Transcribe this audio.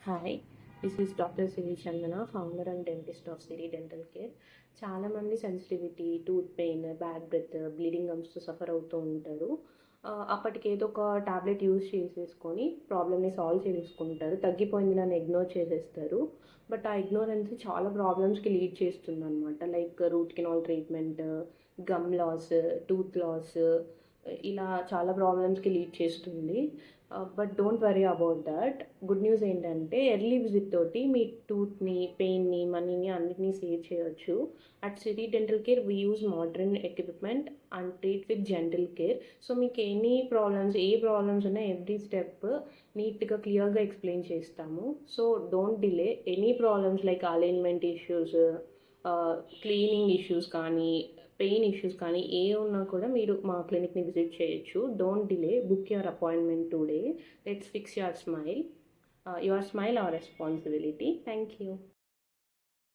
Hi, this is Dr. Siri Chandana, founder and dentist of Siri Dental Care. చాలామంది sensitivity, tooth pain, bad breath, bleeding గమ్స్తో suffer అవుతూ ఉంటారు. అప్పటికి ఏదో ఒక టాబ్లెట్ యూజ్ చేసేసుకొని ప్రాబ్లమ్ని సాల్వ్ చేసుకుంటారు. తగ్గిపోయింది నన్ను ఇగ్నోర్ చేసేస్తారు. బట్ ఆ ఇగ్నోరెన్స్ చాలా ప్రాబ్లమ్స్కి లీడ్ చేస్తుందన్నమాట. Like root canal treatment, gum loss, tooth loss, ఇలా చాలా ప్రాబ్లమ్స్కి లీడ్ చేస్తుంది. But don't worry about that. Good news ఏంటంటే ఎర్లీ విజిట్ తోటి మీ టూత్ని, పెయిన్ని, మనీని అన్నిటినీ సేవ్ చేయొచ్చు. At Siri dental care we use modern equipment and treat with gentle care. So మీకు ఏ ప్రాబ్లమ్స్ ఉన్నా ఎవ్రీ స్టెప్ నీట్గా క్లియర్గా ఎక్స్ప్లెయిన్ చేస్తాము. So don't delay. Any problems like alignment issues, cleaning issues కానీ, పెయిన్ ఇష్యూస్ కానీ ఏ ఉన్నా కూడా మీరు మా క్లినిక్ని విజిట్ చేయొచ్చు. Don't delay. Book your appointment today. Let's fix your smile. Your smile our responsibility. Thank you.